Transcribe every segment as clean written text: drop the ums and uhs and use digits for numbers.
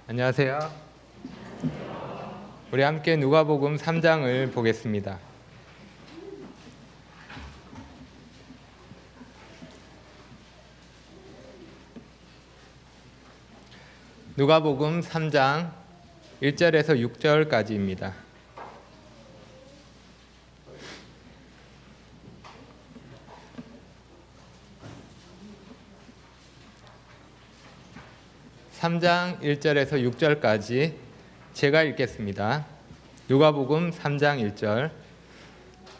안녕하세요. 우리 함께 누가복음 3장을 보겠습니다. 누가복음 3장 1절에서 6절까지입니다. (3장) 1절에서 6절까지 제가 읽겠습니다. 누가복음 3장 1절.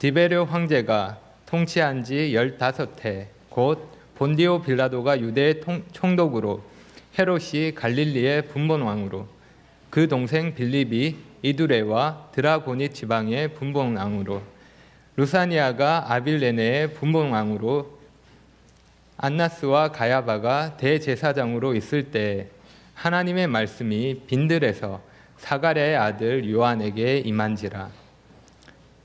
디베르 황제가 통치한 지 15해 곧 본디오 빌라도가 유대의 총독으로, 헤롯이 갈릴리의 분본왕으로, 그 동생 빌립이 이두레와 드라고니 지방의 분본왕으로, 루사니아가 아빌레네의 분본왕으로, 안나스와 가야바가 대제사장으로 있을 때 하나님의 말씀이 빈들에서 사가랴의 아들 요한에게 임한지라.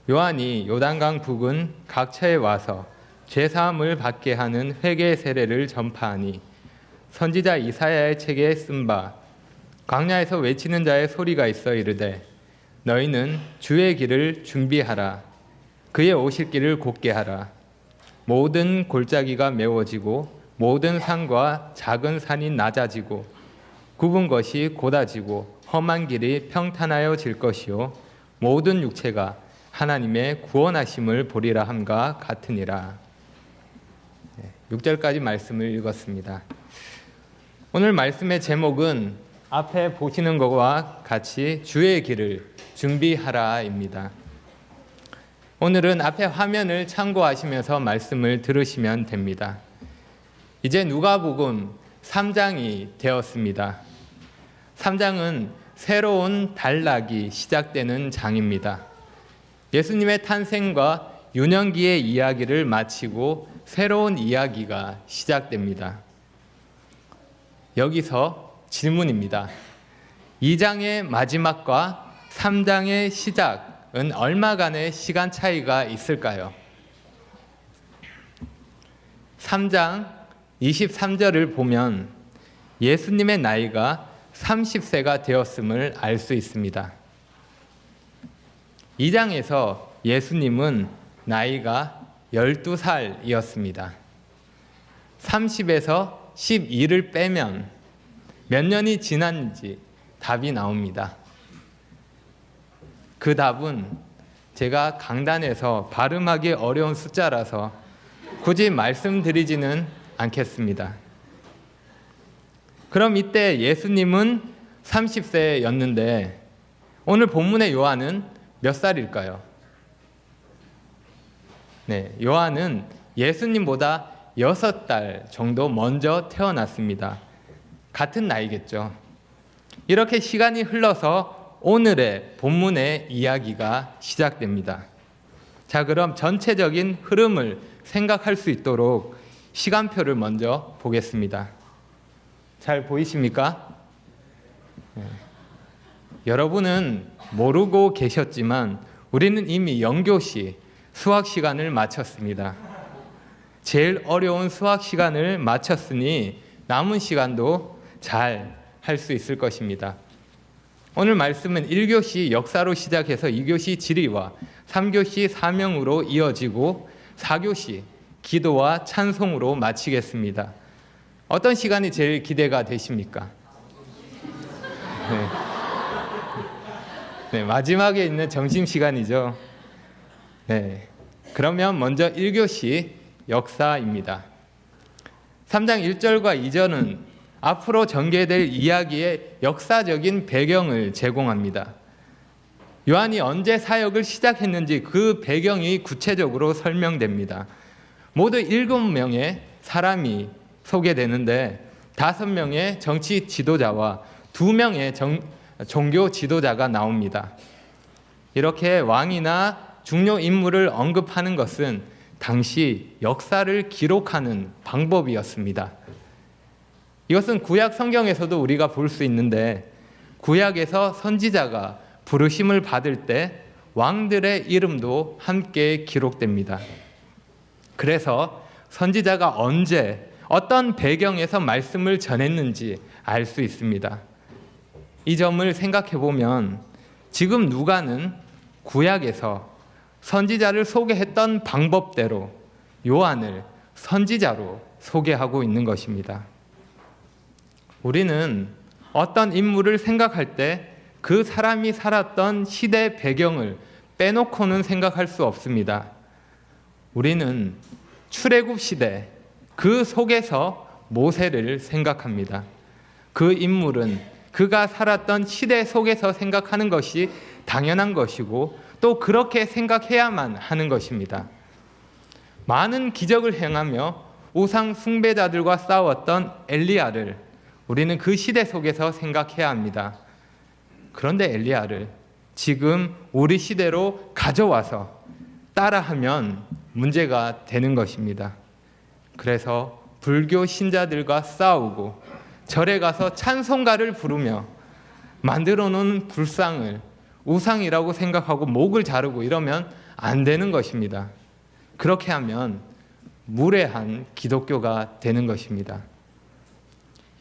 요한이 요단강 북은 각처에 와서 죄사함을 받게 하는 회개 세례를 전파하니, 선지자 이사야의 책에 쓴 바 광야에서 외치는 자의 소리가 있어 이르되, 너희는 주의 길을 준비하라. 그의 오실 길을 곧게 하라. 모든 골짜기가 메워지고 모든 산과 작은 산이 낮아지고 굽은 것이 곧아지고 험한 길이 평탄하여질 것이요 모든 육체가 하나님의 구원하심을 보리라 함과 같으니라. 6절까지 말씀을 읽었습니다. 오늘 말씀의 제목은 앞에 보시는 것과 같이 주의 길을 준비하라입니다. 오늘은 앞에 화면을 참고하시면서 말씀을 들으시면 됩니다. 이제 누가복음 3장이 되었습니다. 3장은 새로운 단락이 시작되는 장입니다. 예수님의 탄생과 유년기의 이야기를 마치고 새로운 이야기가 시작됩니다. 여기서 질문입니다. 2장의 마지막과 3장의 시작은 얼마간의 시간 차이가 있을까요? 3장 23절을 보면 예수님의 나이가 30세가 되었음을 알 수 있습니다. 2장에서 예수님은 나이가 12살이었습니다. 30에서 12를 빼면 몇 년이 지났는지 답이 나옵니다. 그 답은 제가 강단에서 발음하기 어려운 숫자라서 굳이 말씀드리지는 않겠습니다. 그럼 이때 예수님은 30세였는데 오늘 본문의 요한은 몇 살일까요? 요한은 예수님보다 6달 정도 먼저 태어났습니다. 같은 나이겠죠. 이렇게 시간이 흘러서 오늘의 본문의 이야기가 시작됩니다. 자, 그럼 전체적인 흐름을 생각할 수 있도록 시간표를 먼저 보겠습니다. 잘 보이십니까? 여러분은 모르고 계셨지만 우리는 이미 영교시 수학 시간을 마쳤습니다. 제일 어려운 수학 시간을 마쳤으니 남은 시간도 잘 할 수 있을 것입니다. 오늘 말씀은 1교시 역사로 시작해서 2교시 지리와 3교시 사명으로 이어지고 4교시 기도와 찬송으로 마치겠습니다. 어떤 시간이 제일 기대가 되십니까? 마지막에 있는 점심시간이죠. 그러면 먼저 1교시 역사입니다. 3장 1절과 2절은 앞으로 전개될 이야기의 역사적인 배경을 제공합니다. 요한이 언제 사역을 시작했는지 그 배경이 구체적으로 설명됩니다. 모두 7명의 사람이 소개되는데 5명의 정치 지도자와 2명의 종교 지도자가 나옵니다. 이렇게 왕이나 중요 인물을 언급하는 것은 당시 역사를 기록하는 방법이었습니다. 이것은 구약 성경에서도 우리가 볼 수 있는데, 구약에서 선지자가 부르심을 받을 때 왕들의 이름도 함께 기록됩니다. 그래서 선지자가 언제 어떤 배경에서 말씀을 전했는지 알 수 있습니다. 이 점을 생각해 보면 지금 누가는 구약에서 선지자를 소개했던 방법대로 요한을 선지자로 소개하고 있는 것입니다. 우리는 어떤 인물을 생각할 때 그 사람이 살았던 시대 배경을 빼놓고는 생각할 수 없습니다. 우리는 출애굽 시대 그 속에서 모세를 생각합니다. 그 인물은 그가 살았던 시대 속에서 생각하는 것이 당연한 것이고 또 그렇게 생각해야만 하는 것입니다. 많은 기적을 행하며 우상 숭배자들과 싸웠던 엘리야를 우리는 그 시대 속에서 생각해야 합니다. 그런데 엘리야를 지금 우리 시대로 가져와서 따라하면 문제가 되는 것입니다. 그래서 불교 신자들과 싸우고 절에 가서 찬송가를 부르며 만들어 놓은 불상을 우상이라고 생각하고 목을 자르고 이러면 안 되는 것입니다. 그렇게 하면 무례한 기독교가 되는 것입니다.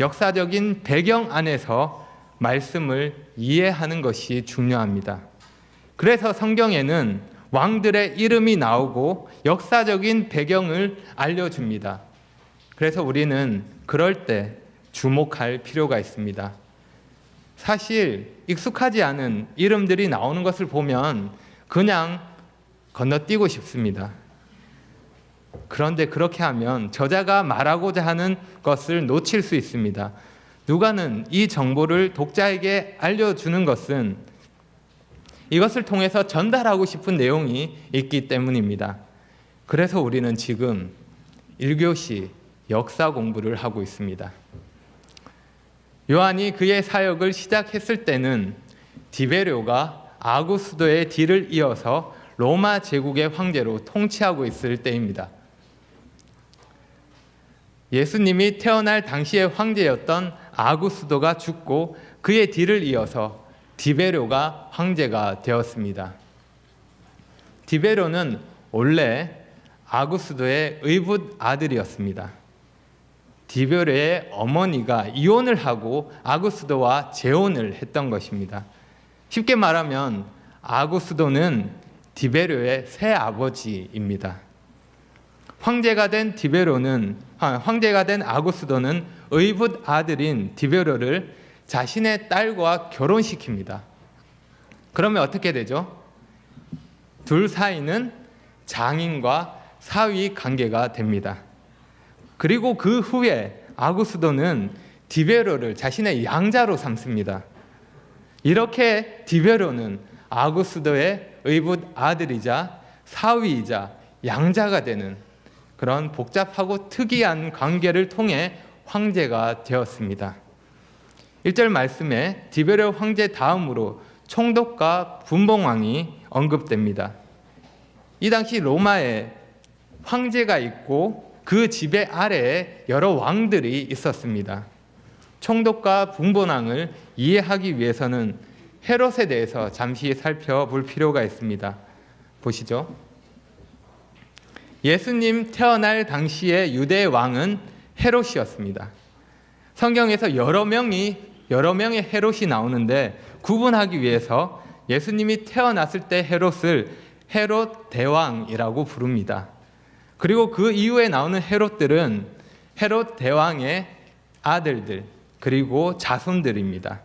역사적인 배경 안에서 말씀을 이해하는 것이 중요합니다. 그래서 성경에는 왕들의 이름이 나오고 역사적인 배경을 알려줍니다. 그래서 우리는 그럴 때 주목할 필요가 있습니다. 사실 익숙하지 않은 이름들이 나오는 것을 보면 그냥 건너뛰고 싶습니다. 그런데 그렇게 하면 저자가 말하고자 하는 것을 놓칠 수 있습니다. 누가는 이 정보를 독자에게 알려주는 것은 이것을 통해서 전달하고 싶은 내용이 있기 때문입니다. 그래서 우리는 지금 1교시 역사 공부를 하고 있습니다. 요한이 그의 사역을 시작했을 때는 디베료가 아구스도의 뒤를 이어서 로마 제국의 황제로 통치하고 있을 때입니다. 예수님이 태어날 당시의 황제였던 아구스도가 죽고 그의 뒤를 이어서 디베료가 황제가 되었습니다. 디베료는 원래 아구스도의 의붓 아들이었습니다. 디베료의 어머니가 이혼을 하고 아구스도와 재혼을 했던 것입니다. 쉽게 말하면 아구스도는 디베료의 새아버지입니다. 황제가 된 아구스도는 의붓 아들인 디베료를 자신의 딸과 결혼시킵니다. 그러면 어떻게 되죠? 둘 사이는 장인과 사위 관계가 됩니다. 그리고 그 후에 아구스도는 디베료를 자신의 양자로 삼습니다. 이렇게 디베료는 아구스도의 의붓 아들이자 사위이자 양자가 되는 그런 복잡하고 특이한 관계를 통해 황제가 되었습니다. 1절 말씀에 디베료 황제 다음으로 총독과 분봉왕이 언급됩니다. 이 당시 로마에 황제가 있고 그 지배 아래에 여러 왕들이 있었습니다. 총독과 분봉왕을 이해하기 위해서는 헤롯에 대해서 잠시 살펴볼 필요가 있습니다. 보시죠. 예수님 태어날 당시의 유대 왕은 헤롯이었습니다. 성경에서 여러 명의 헤롯이 나오는데 구분하기 위해서 예수님이 태어났을 때 헤롯을 헤롯 대왕이라고 부릅니다. 그리고 그 이후에 나오는 헤롯들은 헤롯 대왕의 아들들 그리고 자손들입니다.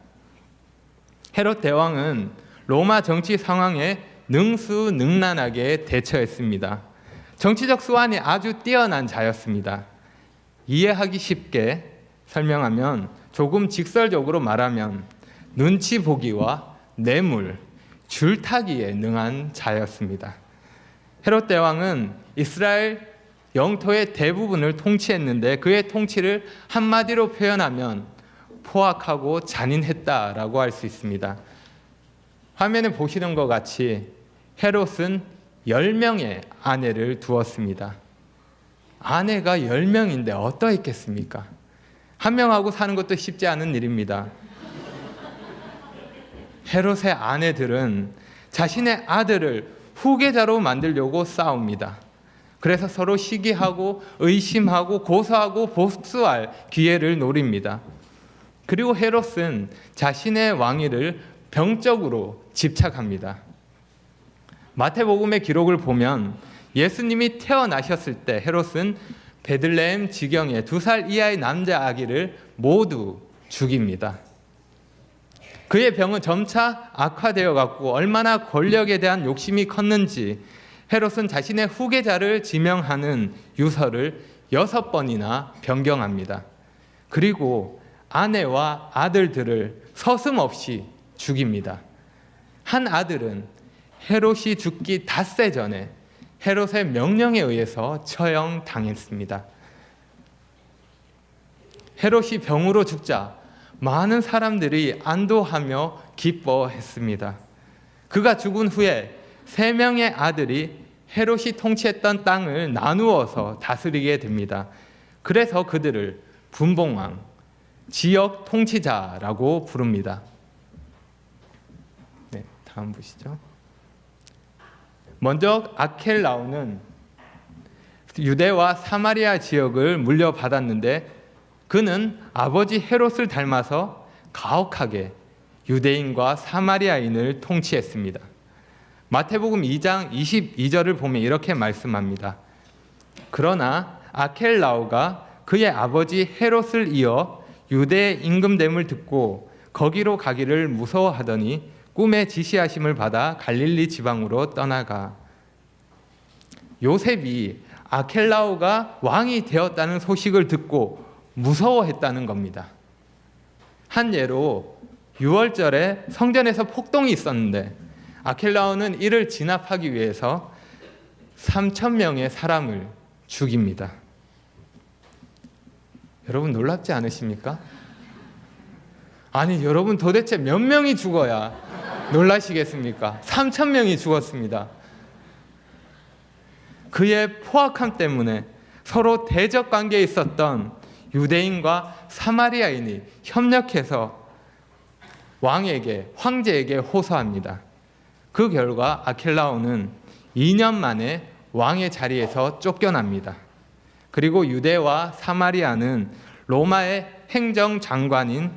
헤롯 대왕은 로마 정치 상황에 능수능란하게 대처했습니다. 정치적 수완이 아주 뛰어난 자였습니다. 이해하기 쉽게 설명하면 조금 직설적으로 말하면 눈치 보기와 뇌물, 줄타기에 능한 자였습니다. 헤롯 대왕은 이스라엘 영토의 대부분을 통치했는데 그의 통치를 한마디로 표현하면 포악하고 잔인했다라고 할 수 있습니다. 화면에 보시는 것 같이 헤롯은 10명의 아내를 두었습니다. 아내가 10명인데 어떠했겠습니까? 한 명하고 사는 것도 쉽지 않은 일입니다. 헤롯의 아내들은 자신의 아들을 후계자로 만들려고 싸웁니다. 그래서 서로 시기하고 의심하고 고소하고 복수할 기회를 노립니다. 그리고 헤롯은 자신의 왕위를 병적으로 집착합니다. 마태복음의 기록을 보면 예수님이 태어나셨을 때 헤롯은 베들레헴 지경에 2살 이하의 남자 아기를 모두 죽입니다. 그의 병은 점차 악화되어 갔고 얼마나 권력에 대한 욕심이 컸는지 헤롯은 자신의 후계자를 지명하는 유서를 6번이나 변경합니다. 그리고 아내와 아들들을 서슴없이 죽입니다. 한 아들은 헤롯이 죽기 닷새 전에 헤롯의 명령에 의해서 처형당했습니다. 헤롯이 병으로 죽자 많은 사람들이 안도하며 기뻐했습니다. 그가 죽은 후에 3명의 아들이 헤롯이 통치했던 땅을 나누어서 다스리게 됩니다. 그래서 그들을 분봉왕, 지역 통치자라고 부릅니다. 네, 다음 보시죠. 먼저 아켈라오는 유대와 사마리아 지역을 물려받았는데 그는 아버지 헤롯을 닮아서 가혹하게 유대인과 사마리아인을 통치했습니다. 마태복음 2장 22절을 보면 이렇게 말씀합니다. 그러나 아켈라오가 그의 아버지 헤롯을 이어 유대의 임금됨을 듣고 거기로 가기를 무서워하더니 꿈에 지시하심을 받아 갈릴리 지방으로 떠나가. 요셉이 아켈라오가 왕이 되었다는 소식을 듣고 무서워했다는 겁니다. 한 예로 6월절에 성전에서 폭동이 있었는데 아켈라오는 이를 진압하기 위해서 3,000명의 사람을 죽입니다. 여러분 놀랍지 않으십니까? 아니 여러분 도대체 몇 명이 죽어야 놀라시겠습니까? 3,000명이 죽었습니다. 그의 포악함 때문에 서로 대적 관계에 있었던 유대인과 사마리아인이 협력해서 황제에게 호소합니다. 그 결과 아켈라오는 2년 만에 왕의 자리에서 쫓겨납니다. 그리고 유대와 사마리아는 로마의 행정장관인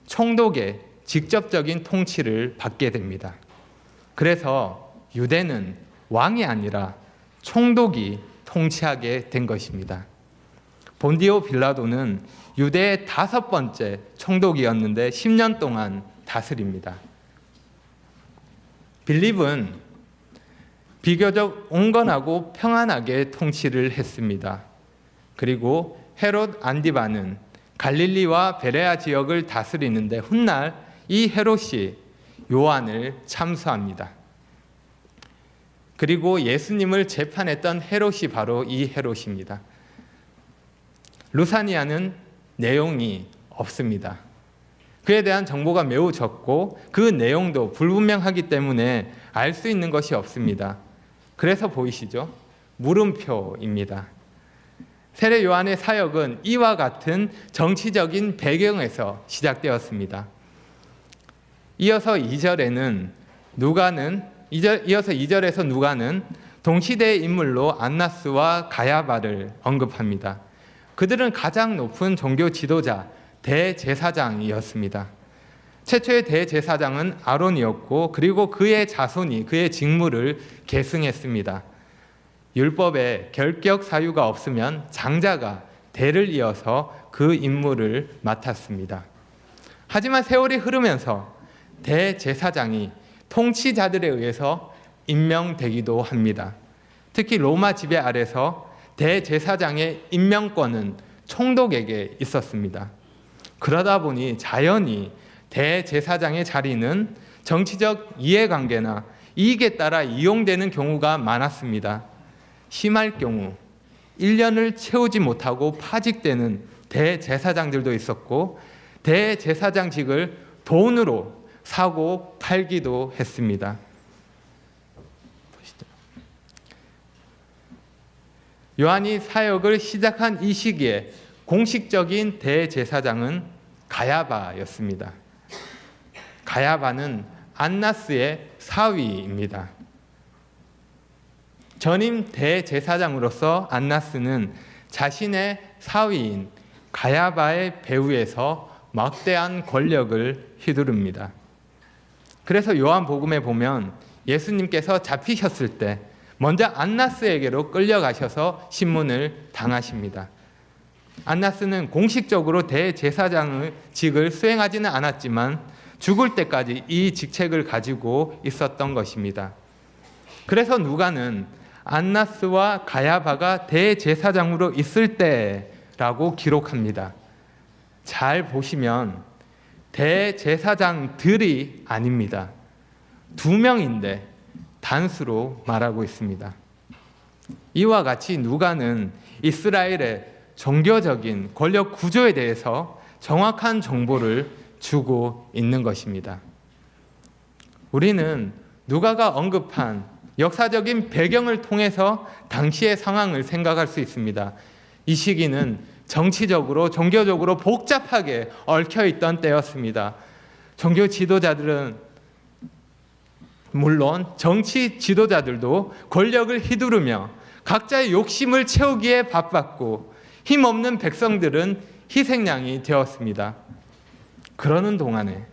총독의 직접적인 통치를 받게 됩니다. 그래서 유대는 왕이 아니라 총독이 통치하게 된 것입니다. 본디오 빌라도는 유대의 5번째 총독이었는데 10년 동안 다스립니다. 빌립은 비교적 온건하고 평안하게 통치를 했습니다. 그리고 헤롯 안디바는 갈릴리와 베레아 지역을 다스리는데 훗날 이 헤롯이 요한을 참수합니다. 그리고 예수님을 재판했던 헤롯이 바로 이 헤롯입니다. 루사니아는 내용이 없습니다. 그에 대한 정보가 매우 적고 그 내용도 불분명하기 때문에 알 수 있는 것이 없습니다. 그래서 보이시죠? 물음표입니다. 세례 요한의 사역은 이와 같은 정치적인 배경에서 시작되었습니다. 이어서 2절에서 누가는 동시대의 인물로 안나스와 가야바를 언급합니다. 그들은 가장 높은 종교 지도자 대제사장이었습니다. 최초의 대제사장은 아론이었고 그리고 그의 자손이 그의 직무를 계승했습니다. 율법에 결격 사유가 없으면 장자가 대를 이어서 그 임무를 맡았습니다. 하지만 세월이 흐르면서 대제사장이 통치자들에 의해서 임명되기도 합니다. 특히 로마 지배 아래서 대제사장의 임명권은 총독에게 있었습니다. 그러다 보니 자연히 대제사장의 자리는 정치적 이해관계나 이익에 따라 이용되는 경우가 많았습니다. 심할 경우 1년을 채우지 못하고 파직되는 대제사장들도 있었고 대제사장직을 돈으로 사고 팔기도 했습니다. 요한이 사역을 시작한 이 시기에 공식적인 대제사장은 가야바였습니다. 가야바는 안나스의 사위입니다. 전임 대제사장으로서 안나스는 자신의 사위인 가야바의 배후에서 막대한 권력을 휘두릅니다. 그래서 요한복음에 보면 예수님께서 잡히셨을 때 먼저 안나스에게로 끌려가셔서 신문을 당하십니다. 안나스는 공식적으로 대제사장직을 수행하지는 않았지만 죽을 때까지 이 직책을 가지고 있었던 것입니다. 그래서 누가는 안나스와 가야바가 대제사장으로 있을 때라고 기록합니다. 잘 보시면 대제사장들이 아닙니다. 2명인데 단수로 말하고 있습니다. 이와 같이 누가는 이스라엘의 종교적인 권력 구조에 대해서 정확한 정보를 주고 있는 것입니다. 우리는 누가가 언급한 역사적인 배경을 통해서 당시의 상황을 생각할 수 있습니다. 이 시기는 정치적으로, 종교적으로 복잡하게 얽혀있던 때였습니다. 종교 지도자들은 물론 정치 지도자들도 권력을 휘두르며 각자의 욕심을 채우기에 바빴고 힘없는 백성들은 희생양이 되었습니다. 그러는 동안에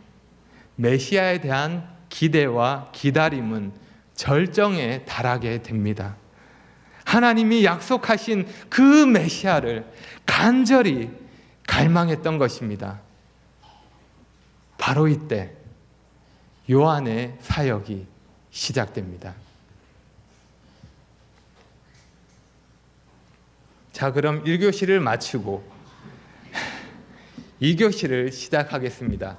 메시아에 대한 기대와 기다림은 절정에 달하게 됩니다. 하나님이 약속하신 그 메시아를 간절히 갈망했던 것입니다. 바로 이때 요한의 사역이 시작됩니다. 자, 그럼 1교시를 마치고 2교시를 시작하겠습니다.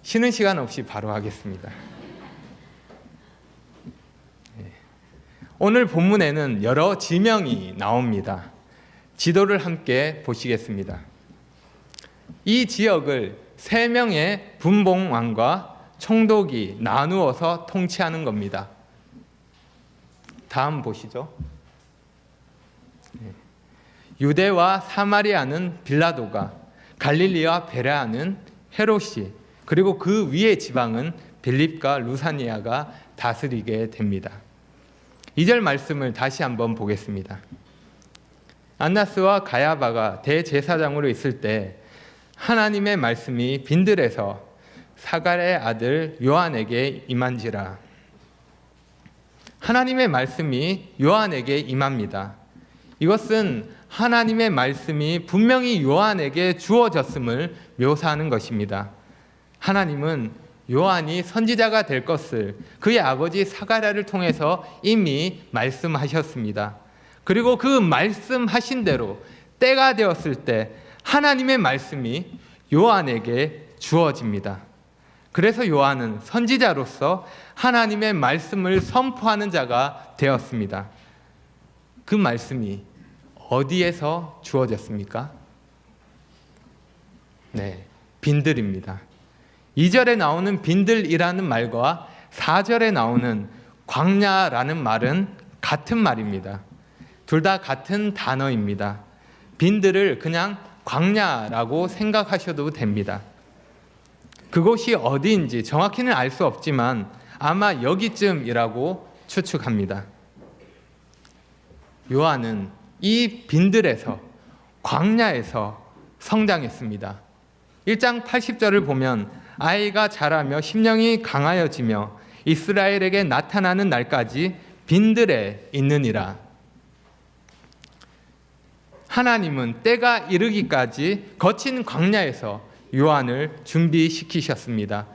쉬는 시간 없이 바로 하겠습니다. 오늘 본문에는 여러 지명이 나옵니다. 지도를 함께 보시겠습니다. 이 지역을 3명의 분봉왕과 총독이 나누어서 통치하는 겁니다. 다음 보시죠. 유대와 사마리아는 빌라도가, 갈릴리와 베레아는 헤롯이, 그리고 그 위의 지방은 빌립과 루사니아가 다스리게 됩니다. 2절 말씀을 다시 한번 보겠습니다. 안나스와 가야바가 대제사장으로 있을 때 하나님의 말씀이 빈들에서 사갈의 아들 요한에게 임한지라. 하나님의 말씀이 요한에게 임합니다. 이것은 하나님의 말씀이 분명히 요한에게 주어졌음을 묘사하는 것입니다. 하나님은 요한이 선지자가 될 것을 그의 아버지 사가랴를 통해서 이미 말씀하셨습니다. 그리고 그 말씀하신 대로 때가 되었을 때 하나님의 말씀이 요한에게 주어집니다. 그래서 요한은 선지자로서 하나님의 말씀을 선포하는 자가 되었습니다. 그 말씀이 어디에서 주어졌습니까? 네, 빈들입니다. 2절에 나오는 빈들이라는 말과 4절에 나오는 광야라는 말은 같은 말입니다. 둘 다 같은 단어입니다. 빈들을 그냥 광야라고 생각하셔도 됩니다. 그곳이 어디인지 정확히는 알 수 없지만 아마 여기쯤이라고 추측합니다. 요한은 이 빈들에서, 광야에서 성장했습니다. 1장 80절을 보면 아이가 자라며 심령이 강하여지며 이스라엘에게 나타나는 날까지 빈들에 있느니라. 하나님은 때가 이르기까지 거친 광야에서 요한을 준비시키셨습니다.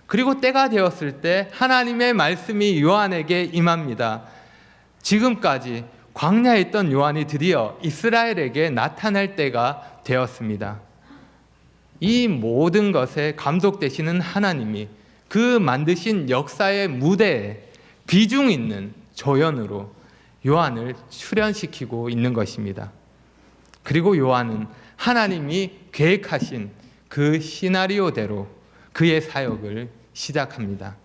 그리고 때가 되었을 때 하나님의 말씀이 요한에게 임합니다. 지금까지 광야에 있던 요한이 드디어 이스라엘에게 나타날 때가 되었습니다. 이 모든 것에 감독되시는 하나님이 그 만드신 역사의 무대에 비중 있는 조연으로 요한을 출연시키고 있는 것입니다. 그리고 요한은 하나님이 계획하신 그 시나리오대로 그의 사역을 시작합니다.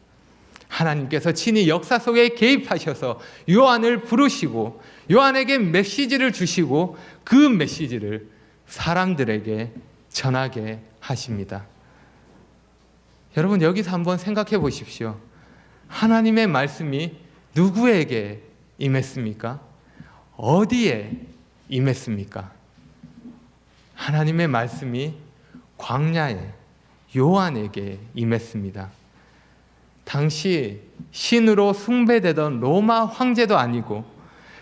하나님께서 친히 역사 속에 개입하셔서 요한을 부르시고 요한에게 메시지를 주시고 그 메시지를 사람들에게 전하게 하십니다. 여러분, 여기서 한번 생각해 보십시오. 하나님의 말씀이 누구에게 임했습니까? 어디에 임했습니까? 하나님의 말씀이 광야에, 요한에게 임했습니다. 당시 신으로 숭배되던 로마 황제도 아니고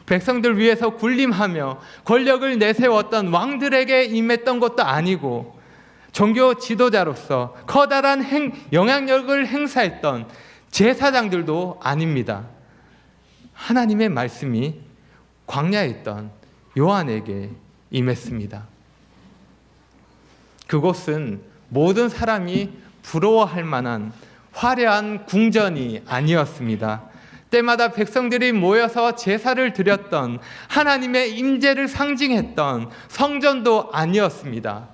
백성들 위해서 군림하며 권력을 내세웠던 왕들에게 임했던 것도 아니고 종교 지도자로서 커다란 영향력을 행사했던 제사장들도 아닙니다. 하나님의 말씀이 광야에 있던 요한에게 임했습니다. 그곳은 모든 사람이 부러워할 만한 화려한 궁전이 아니었습니다. 때마다 백성들이 모여서 제사를 드렸던 하나님의 임재를 상징했던 성전도 아니었습니다.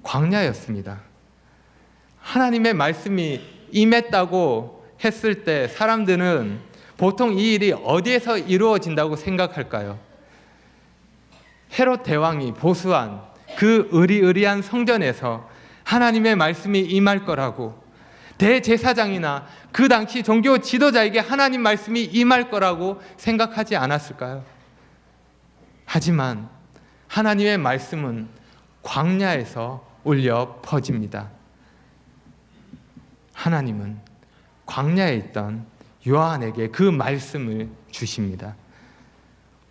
광야였습니다. 하나님의 말씀이 임했다고 했을 때 사람들은 보통 이 일이 어디에서 이루어진다고 생각할까요? 헤롯 대왕이 보수한 그 으리으리한 성전에서 하나님의 말씀이 임할 거라고, 대제사장이나 그 당시 종교 지도자에게 하나님 말씀이 임할 거라고 생각하지 않았을까요? 하지만 하나님의 말씀은 광야에서 울려 퍼집니다. 하나님은 광야에 있던 요한에게 그 말씀을 주십니다.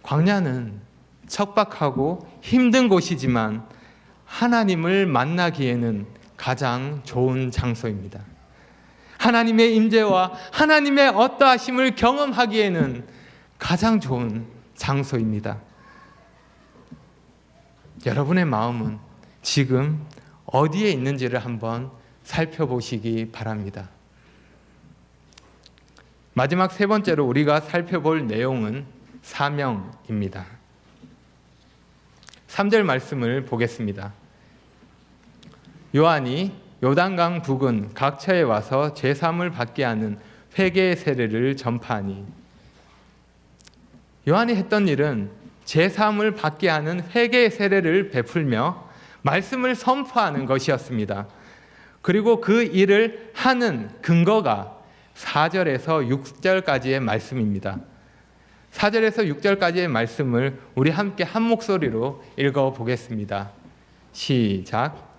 광야는 척박하고 힘든 곳이지만 하나님을 만나기에는 가장 좋은 장소입니다. 하나님의 임재와 하나님의 어떠하심을 경험하기에는 가장 좋은 장소입니다. 여러분의 마음은 지금 어디에 있는지를 한번 살펴보시기 바랍니다. 마지막 세 번째로 우리가 살펴볼 내용은 사명입니다. 3절 말씀을 보겠습니다. 요한이 요단강 부근 각처에 와서 제사함을 받게 하는 회개의 세례를 전파하니, 요한이 했던 일은 제사함을 받게 하는 회개의 세례를 베풀며 말씀을 선포하는 것이었습니다. 그리고 그 일을 하는 근거가 4절에서 6절까지의 말씀입니다. 4절에서 6절까지의 말씀을 우리 함께 한 목소리로 읽어보겠습니다. 시작.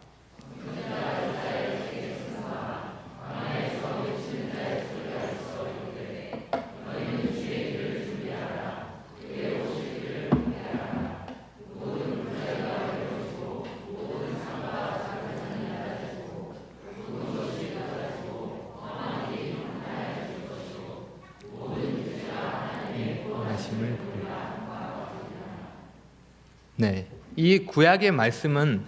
네, 이 구약의 말씀은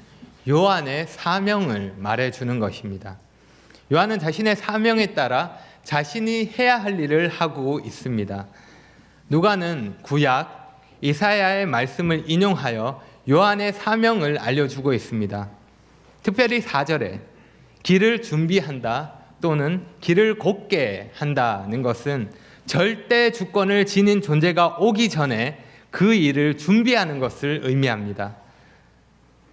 요한의 사명을 말해주는 것입니다. 요한은 자신의 사명에 따라 자신이 해야 할 일을 하고 있습니다. 누가는 구약 이사야의 말씀을 인용하여 요한의 사명을 알려주고 있습니다. 특별히 4절에 길을 준비한다 또는 길을 곧게 한다는 것은 절대 주권을 지닌 존재가 오기 전에 그 일을 준비하는 것을 의미합니다.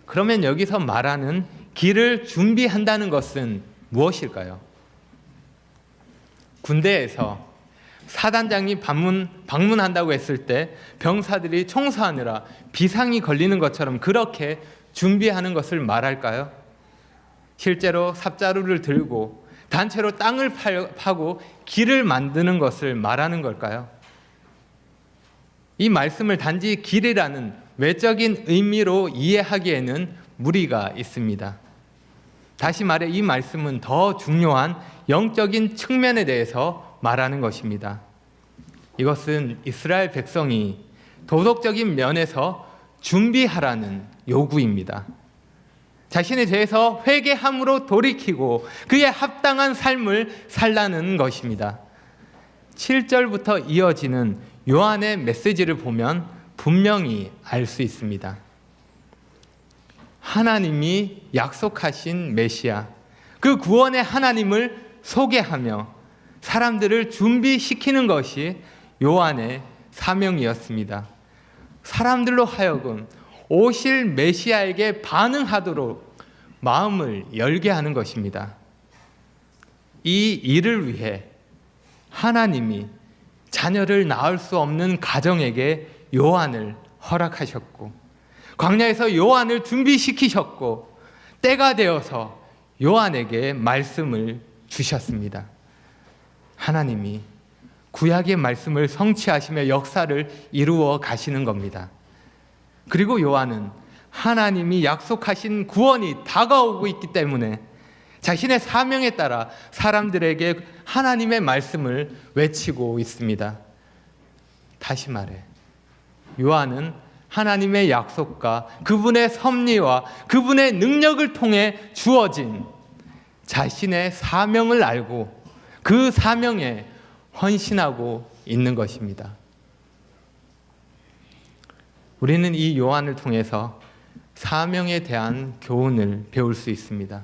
그러면 여기서 말하는 길을 준비한다는 것은 무엇일까요? 군대에서 사단장이 방문한다고 했을 때 병사들이 청소하느라 비상이 걸리는 것처럼 그렇게 준비하는 것을 말할까요? 실제로 삽자루를 들고 단체로 땅을 파고 길을 만드는 것을 말하는 걸까요? 이 말씀을 단지 길이라는 외적인 의미로 이해하기에는 무리가 있습니다. 다시 말해 이 말씀은 더 중요한 영적인 측면에 대해서 말하는 것입니다. 이것은 이스라엘 백성이 도덕적인 면에서 준비하라는 요구입니다. 자신에 대해서 회개함으로 돌이키고 그에 합당한 삶을 살라는 것입니다. 7절부터 이어지는 요한의 메시지를 보면 분명히 알 수 있습니다. 하나님이 약속하신 메시아, 그 구원의 하나님을 소개하며 사람들을 준비시키는 것이 요한의 사명이었습니다. 사람들로 하여금 오실 메시아에게 반응하도록 마음을 열게 하는 것입니다. 이 일을 위해 하나님이 자녀를 낳을 수 없는 가정에게 요한을 허락하셨고 광야에서 요한을 준비시키셨고 때가 되어서 요한에게 말씀을 주셨습니다. 하나님이 구약의 말씀을 성취하시며 역사를 이루어 가시는 겁니다. 그리고 요한은 하나님이 약속하신 구원이 다가오고 있기 때문에 자신의 사명에 따라 사람들에게 하나님의 말씀을 외치고 있습니다. 다시 말해, 요한은 하나님의 약속과 그분의 섭리와 그분의 능력을 통해 주어진 자신의 사명을 알고 그 사명에 헌신하고 있는 것입니다. 우리는 이 요한을 통해서 사명에 대한 교훈을 배울 수 있습니다.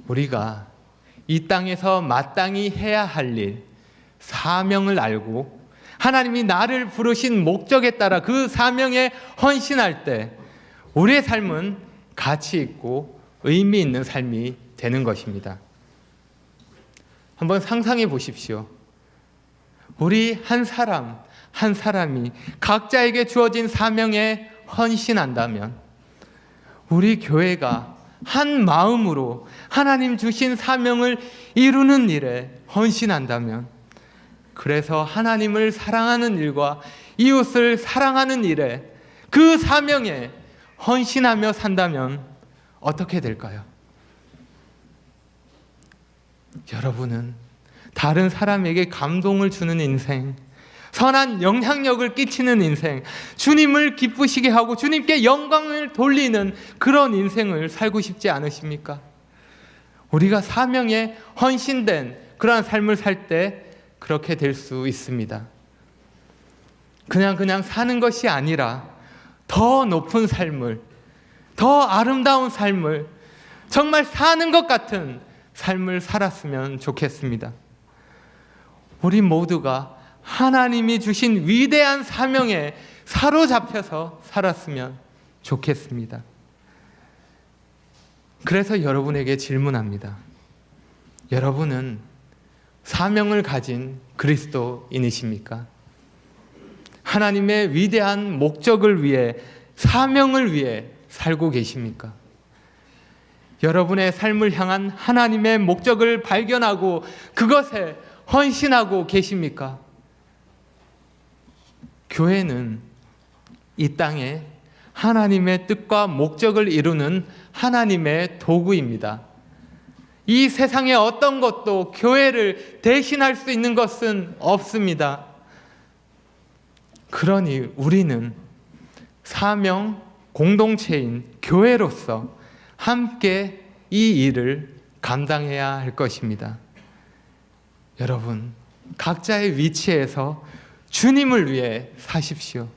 우리가 이 땅에서 마땅히 해야 할 일, 사명을 알고 하나님이 나를 부르신 목적에 따라 그 사명에 헌신할 때 우리의 삶은 가치 있고 의미 있는 삶이 되는 것입니다. 한번 상상해 보십시오. 우리 한 사람 한 사람이 각자에게 주어진 사명에 헌신한다면, 우리 교회가 한 마음으로 하나님 주신 사명을 이루는 일에 헌신한다면, 그래서 하나님을 사랑하는 일과 이웃을 사랑하는 일에 그 사명에 헌신하며 산다면 어떻게 될까요? 여러분은 다른 사람에게 감동을 주는 인생, 선한 영향력을 끼치는 인생, 주님을 기쁘시게 하고 주님께 영광을 돌리는 그런 인생을 살고 싶지 않으십니까? 우리가 사명에 헌신된 그러한 삶을 살 때 그렇게 될 수 있습니다. 그냥 사는 것이 아니라 더 높은 삶을, 더 아름다운 삶을, 정말 사는 것 같은 삶을 살았으면 좋겠습니다. 우리 모두가 하나님이 주신 위대한 사명에 사로잡혀서 살았으면 좋겠습니다. 그래서 여러분에게 질문합니다. 여러분은 사명을 가진 그리스도인이십니까? 하나님의 위대한 목적을 위해, 사명을 위해 살고 계십니까? 여러분의 삶을 향한 하나님의 목적을 발견하고 그것에 헌신하고 계십니까? 교회는 이 땅에 하나님의 뜻과 목적을 이루는 하나님의 도구입니다. 이 세상의 어떤 것도 교회를 대신할 수 있는 것은 없습니다. 그러니 우리는 사명 공동체인 교회로서 함께 이 일을 감당해야 할 것입니다. 여러분, 각자의 위치에서 주님을 위해 사십시오.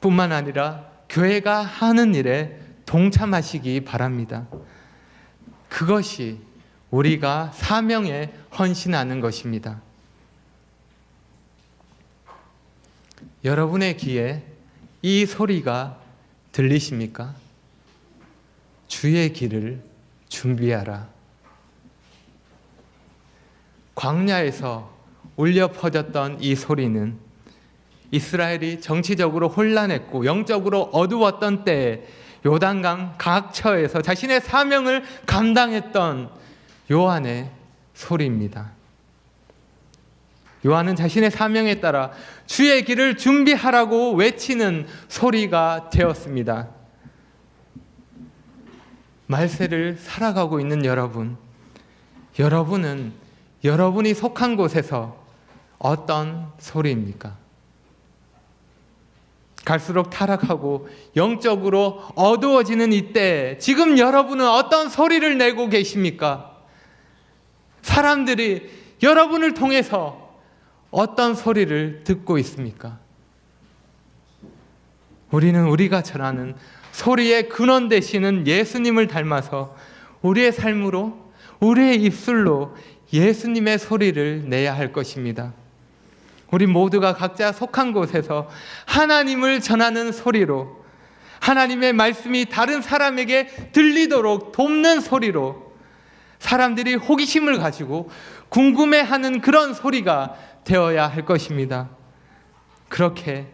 뿐만 아니라 교회가 하는 일에 동참하시기 바랍니다. 그것이 우리가 사명에 헌신하는 것입니다. 여러분의 귀에 이 소리가 들리십니까? 주의 길을 준비하라. 광야에서 울려 퍼졌던 이 소리는 이스라엘이 정치적으로 혼란했고 영적으로 어두웠던 때에 요단강 각처에서 자신의 사명을 감당했던 요한의 소리입니다. 요한은 자신의 사명에 따라 주의 길을 준비하라고 외치는 소리가 되었습니다. 말세를 살아가고 있는 여러분, 여러분은 여러분이 속한 곳에서 어떤 소리입니까? 갈수록 타락하고 영적으로 어두워지는 이때 지금 여러분은 어떤 소리를 내고 계십니까? 사람들이 여러분을 통해서 어떤 소리를 듣고 있습니까? 우리는 우리가 전하는 소리의 근원 되시는 예수님을 닮아서 우리의 삶으로, 우리의 입술로 예수님의 소리를 내야 할 것입니다. 우리 모두가 각자 속한 곳에서 하나님을 전하는 소리로, 하나님의 말씀이 다른 사람에게 들리도록 돕는 소리로, 사람들이 호기심을 가지고 궁금해하는 그런 소리가 되어야 할 것입니다. 그렇게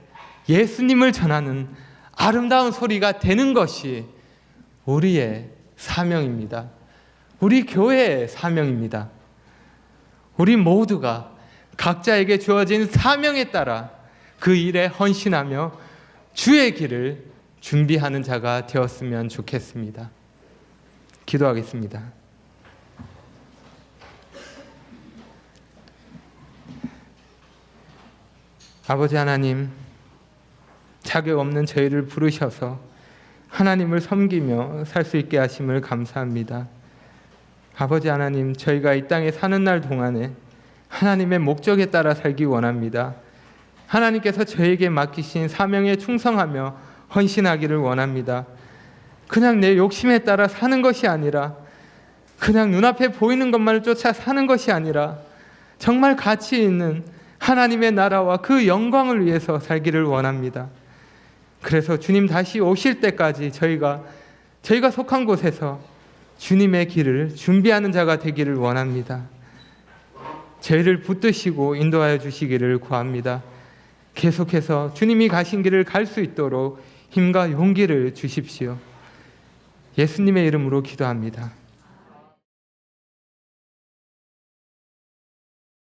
예수님을 전하는 아름다운 소리가 되는 것이 우리의 사명입니다. 우리 교회의 사명입니다. 우리 모두가 각자에게 주어진 사명에 따라 그 일에 헌신하며 주의 길을 준비하는 자가 되었으면 좋겠습니다. 기도하겠습니다. 아버지 하나님, 자격 없는 저희를 부르셔서 하나님을 섬기며 살 수 있게 하심을 감사합니다. 아버지 하나님, 저희가 이 땅에 사는 날 동안에 하나님의 목적에 따라 살기 원합니다. 하나님께서 저에게 맡기신 사명에 충성하며 헌신하기를 원합니다. 그냥 내 욕심에 따라 사는 것이 아니라, 그냥 눈앞에 보이는 것만을 쫓아 사는 것이 아니라 정말 가치 있는 하나님의 나라와 그 영광을 위해서 살기를 원합니다. 그래서 주님 다시 오실 때까지 저희가 속한 곳에서 주님의 길을 준비하는 자가 되기를 원합니다. 저희를 붙드시고 인도하여 주시기를 구합니다. 계속해서 주님이 가신 길을 갈 수 있도록 힘과 용기를 주십시오. 예수님의 이름으로 기도합니다.